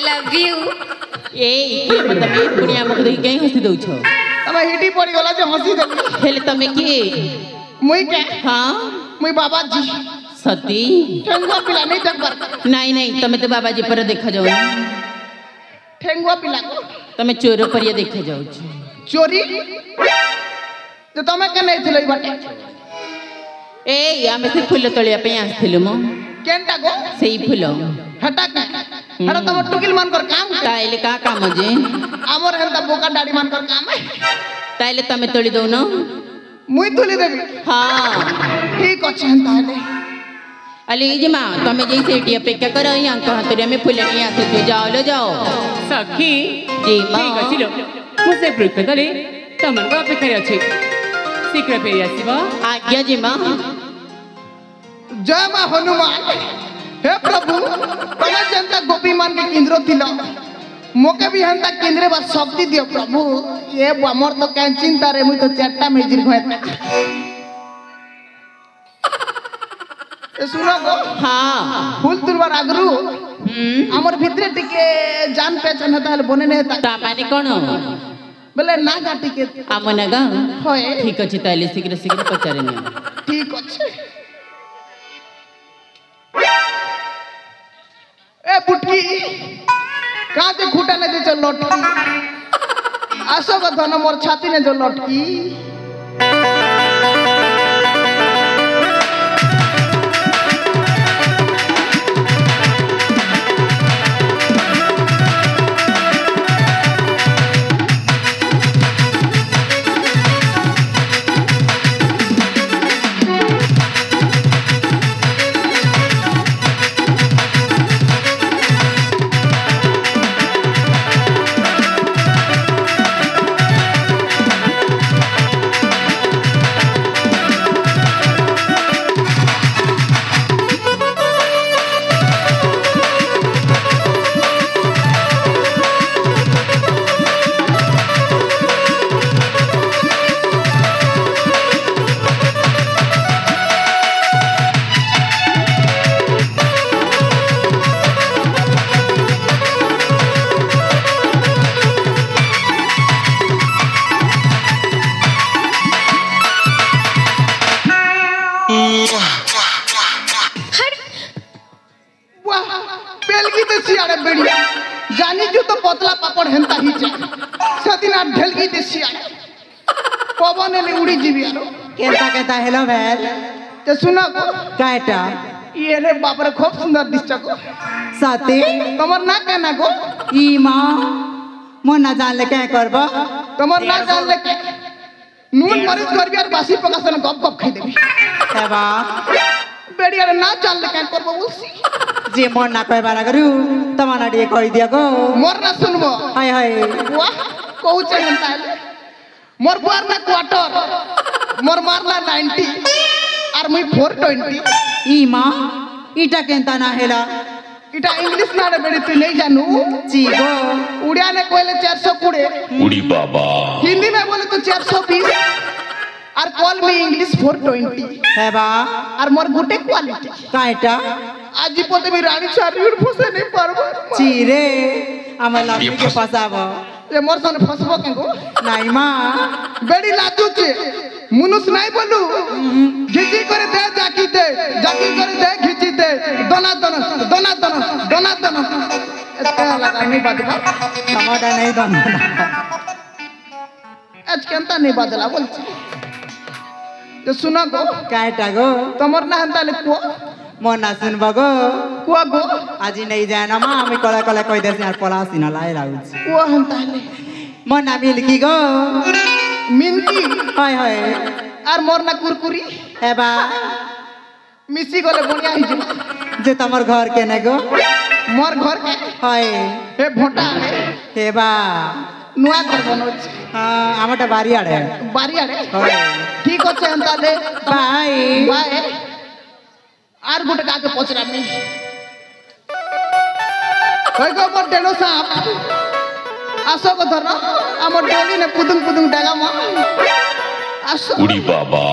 Love U A तमे पुनिया मुख देख कहीं हंसी दउ छो तमे हिटी पड़ी गला जे हंसी देली हेले तमे के मुई के हां मुई बाबा जी सती ठेंगुआ पिला नहीं देखबर नहीं तमे तो बाबा जी पर देखा जाओ ठेंगुआ पिला को तमे चोर पर ये देखा जाओ चोरी तो तमे के नहीं थिलई बाटे ए आमे से फूल तोलिया पे आथिलु मो केनटा गो सेई फूल हटा का हटा तम टुकिल मान कर काम ताइले का काम जे हमर हेंता बोका डाडी मान कर काम है ताइले तमे तोली दउ न मुई तुली देबी हां ठीक अछि हेंता हेले अली जी मां तमे जैसे एटी अपेक्षा करो यहां कहां तोरे में फूल नहीं आथे तो जाओ लो जाओ सखी जी मां ठीक अछि लो मुसे प्रयोग करे तमन को अपेक्षा अछि शीघ्र फेरी आसीबा आज्ञा जी मां जय मां हनुमान हे प्रभु तमे जनता गोपी मान के केंद्र थिलो मोके भी हंता केंद्र बा शक्ति दियो प्रभु ये हमर तो कैन चिंता रे मुई तो चारटा मेजिर घोएता ए सुनो गो हां फूल तुलवार आगरू हमर भितरे टिके जान पहचान हता हल बने ने ता माने कोन बोले ना गाटी के आमना गा होए ठीक अछि ताइले शीघ्र पचारे ने ठीक अछि ए पुटकी कहाँ से खूटा ने दे चल लटकी आसो का धन मोर छाती ने जो लटकी जानी जो तो पतला पापड़ हेंता ही जा सदिना ढलगी देसिया पवन ले उड़ी जीवी आरो केता हेलो भेल ते सुना को काटा ये रे बाप रे खूब सुंदर दिसता को साथी तमर ना कहना को ई मां मन ना जान ले के करबो तमर ना जान ले के नून मरीच करबी और बासी पकासन गप गप खाई देबी एबा बेड़िया रे ना जान ले के करबो उसी जे मन ना कहबा ना करू तमना डे कहि दिया गो मोर ना सुनबो हाय हाय वाह कहू चलता है मोर बुआर ना क्वार्टर मोर मारला 90 और मुई 420 ई मां इटा केंता ना हेला इटा इंग्लिश ना रे बेड़ी तू नहीं जानू जी गो उड़िया ने कोइले 420 उड़ी बाबा हिंदी में बोले तो 420 और कॉल में इंग्लिश 420 है बा और मोर गुटे क्वालिटी काटा आज पोते भी रानी चारी उड़ फसे नहीं पारबो चीरे हमर लाठी के फसाबो ये मोर सने फसबो केगो नहीं मां बेड़ी लाजू छे मुनुस नहीं बोलू घिची करे दे जाकी करे दे घिची दे दोना दोना दोना दोना दोना दोना एते लगा नहीं बाजबा टमाटर नहीं दोना आज केंता नहीं बाजला बोल तो सुना गो काटा गो तमर ना हंता ले को मन ना सुनबो गो को गो आज नहीं जाना मां हम कला कला कहि देसी यार पलासी न लाई लाउछ को हंता ले मन ना मिलकी गो मिनकी हाय हाय और मोर ना कुरकुरी है बा मिसी गले बनिया ही जे तमर घर के ने गो मोर घर के हाय हे भोटा हे बा नुआ घर बनोछ हां हमटा बारी आड़े हाय ठीक होचे हंता ले बाय बाय आर गुट का के पचरा में होय गो मोर डेलो साहब आसो को धर हमर डोली ने पुदुंग डागा मा आसो उड़ी बाबा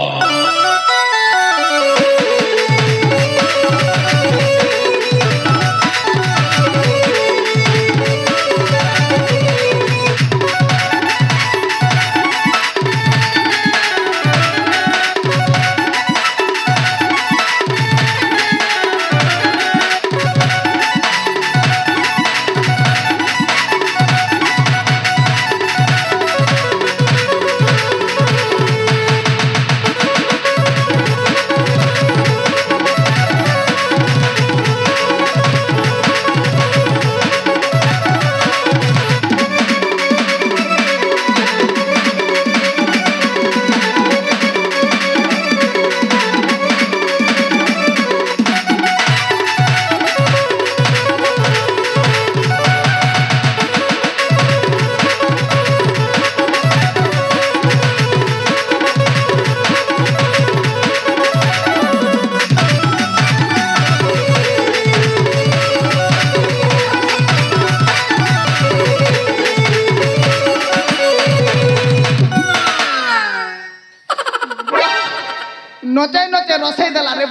नचे नचे रसई देला रे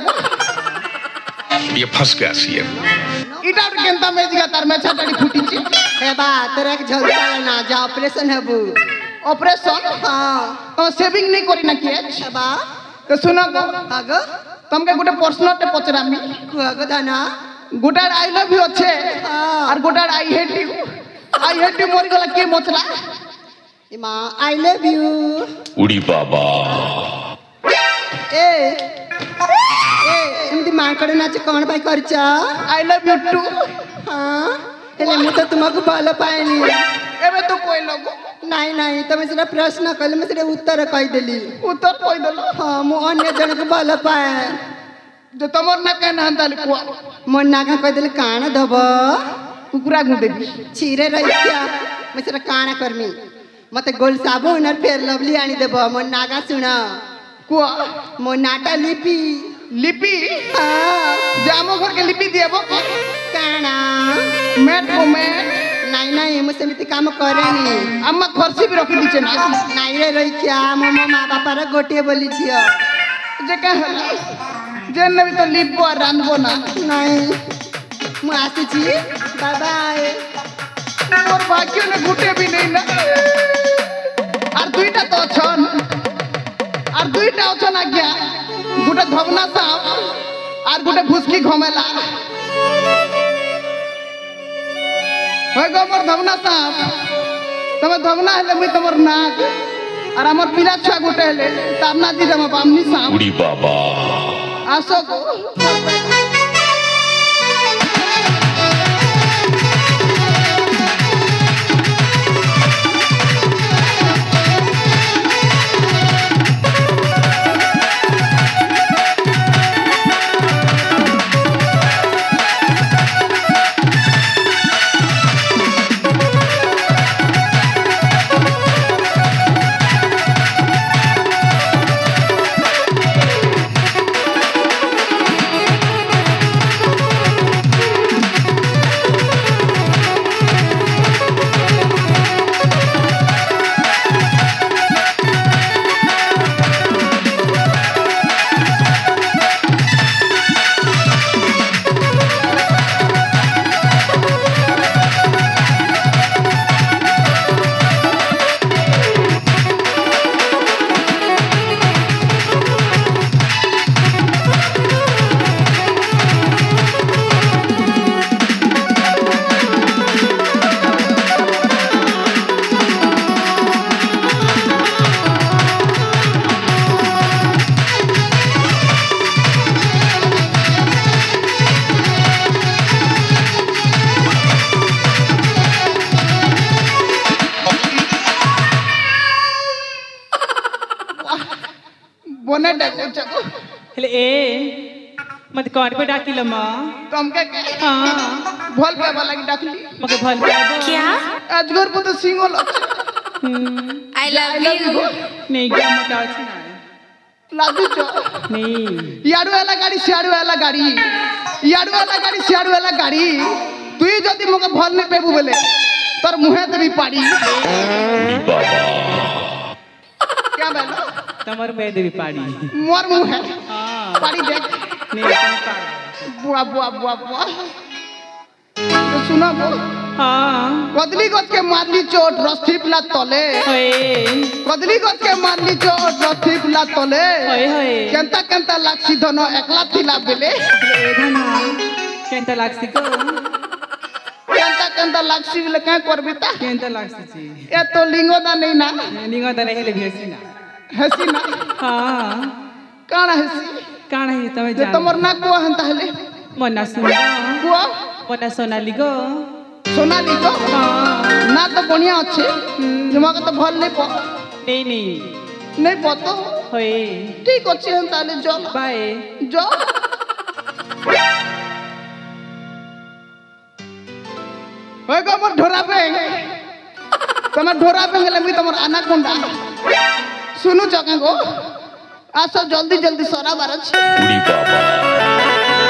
ये फंस गया सीएम। इटा केंता मेजिगा तार मेछा टाड़ी फुटीची हे बा तेरे एक जल्दी ना जा ऑपरेशन है बु ऑपरेशन हां तो सेविंग नहीं करी ना किए हे बा तो सुनो गो आगो तुमके गुटे प्रश्न टे पचरामी कुआगो दाना गुटार आई लव यू अच्छे और गुटार आई हेट यू मरी गला के मोचला इमा आई लव यू उड़ी बाबा ए एमती मांकड़ नाच कौन भाई करचा आई लव यू टू हां हेले मु तो तुमको भल पाएनी एबे तो कोई लोगो नहीं नहीं तमे सेटा प्रश्न कले मैं सेटा उत्तर कहि देली उत्तर कोई दलो हां मु अन्य जन को भल पाए जो तमर ना कहना हंताल कुआ मन नागा कहि देले कान दब कुकुरा गुंडे छीरे रहिया मैं सेटा कान करमी मते गोल साबुन और फेर लवली आनी देब मन नागा सुन कुआ मो नाटा लिपि लिपि हां जामो घर के लिपि देबो काना मैट को मैट नहीं नहीं मु सेमिति काम करेनी अम्मा खर्ची भी रखी दीचे ना नहीं रे रहिया मो माँ बापा रे गोटे बोली छियो जे कहला जे नबी तो लिपबो और रांधबो ना नहीं मु आसी छी बाय बाय मोर भाग्य ने गुटे भी नहीं ना और दुईटा तो छन और दुईटा छन आज्ञा गुटे धवना साप और गुटे भुसकी घमेला होय गो मोर धवना साप तमे धवना हेले मुई तमर नाक और हमर पीला छुआ गुटे हेले तामना दी जमा पामनी साप उड़ी बाबा आसो को बोने डको चको हेले ए मत कौन पे डाकिल मां तुमके हां भल पे वाला की डाकली मके भल पाबो क्या अजगर को तो सिंगो लग आई लव यू नहीं गया मत आछ ना लादू चो नहीं याडू वाला गाड़ी सियाडू वाला गाड़ी याडू वाला गाड़ी सियाडू वाला गाड़ी तू ही जदी मके भल ने पेबू बोले तोर मुहे ते भी पाड़ी क्या बोलो तमर में देवी पाड़ी मोर मुहे हां पाड़ी देख नहीं तुम पाड़ी बुआ बुआ बुआ बुआ तो सुना बो हां कदली गछ के मारली चोट रस्ती पिला तले होए कदली गछ के मारली चोट रस्ती पिला तले होए होए केंता केंता लाक्षी धन एकला थिला बेले ए धना केंता लागसी को केंता केंता लाक्षी बेले काय करबी ता केंता लागसी छी ए तो लिंगो दा नहीं ना निंगो त नहीं हेले भेसी ना हसी ना हां काना हसी काण है तमे जे जान तमर ना को हंता हेले मना सुना को मना सोनाली गो सोनाली को हां ना तो बढ़िया अच्छे जमाके तो भल नहीं प नहीं नहीं पतो होए ठीक अच्छे हंता ले जो बाय जो होय गो मोर ढोरा पे तमर ढोरा पे गेले मी तमर अनाकोंडा सुनु जके गो आसो जल्दी जल्दी सरा बार छ उड़ी बाबा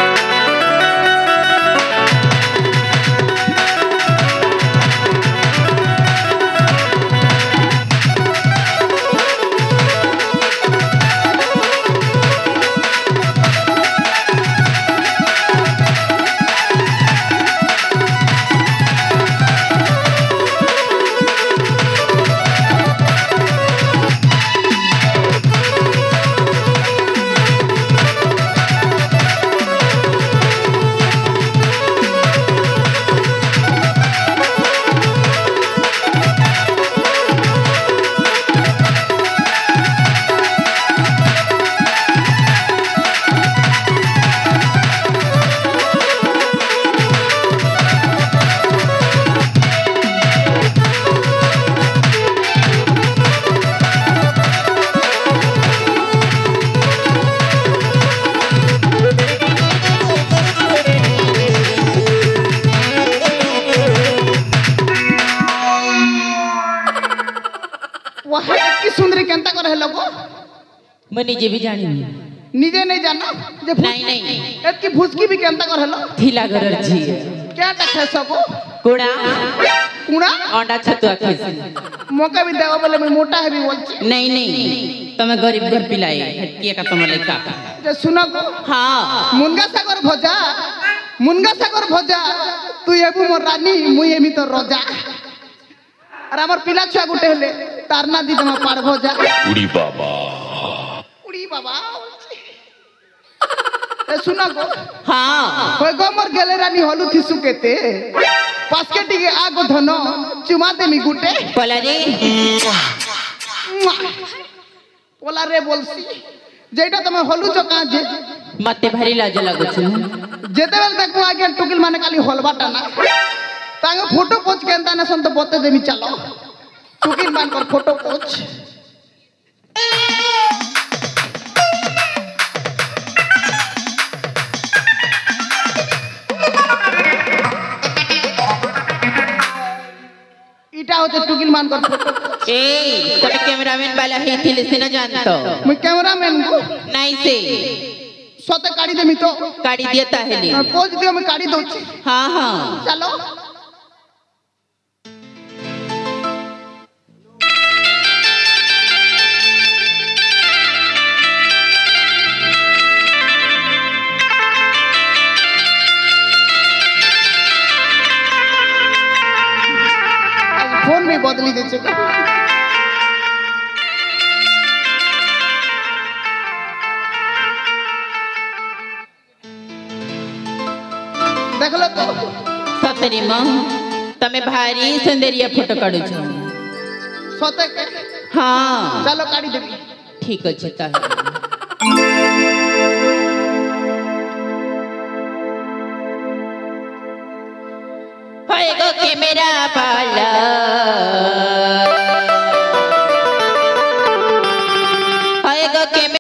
सुंदरी केंता कर हेलो गो मैं निजे भी जानी निजे नहीं जाना जे नहीं नहीं एतकी भुसकी भी केंता कर हेलो थीला गरर जी क्या टखे सबो कोड़ा कुणा अंडा छतुआ खेसी मौका भी देवा बोले मैं मोटा है भी बोलची नहीं नहीं तमे गरीब घर पिलाए हटकिया का तमे लेका जे सुना गो हां मुनगा सागर भजा तू एबु मोर रानी मुई एमी तो रोजा और हमर पिला छुआ गुटे हेले तारना दी तमा पार भजा उड़ी बाबा ए सुना गो हां होय गो मोर गेले रानी हलु थिसु केते पासके टिके आगो धनो चुमा देमी गुटे बोला रे पोला रे बोलसी जेटा तमे हलु जका जे मते भारी लाज लागु छु जेते बेल देखो आगे टुकिल माने खाली हलबाटा ना तांगे फोटो पोच केंता ना संत बते देमी चलो टुकिल मान कर फोटो पोच इटा होते टुकिल मान कर फोटो ए तमे कैमरामैन वाला ही थी से ना जानतो मैं कैमरामैन को नहीं से सोते काड़ी देमी तो काड़ी देता है ले पोच दियो मैं काड़ी दोची हां हां चलो फोन भी बदली दे छे देख लो तो सतरी मां तमे भारी सुंदरिया फोटो काढू छ सोते के हां चलो काड़ी देबी ठीक अछि ताहे हाय गो कैमरा वाला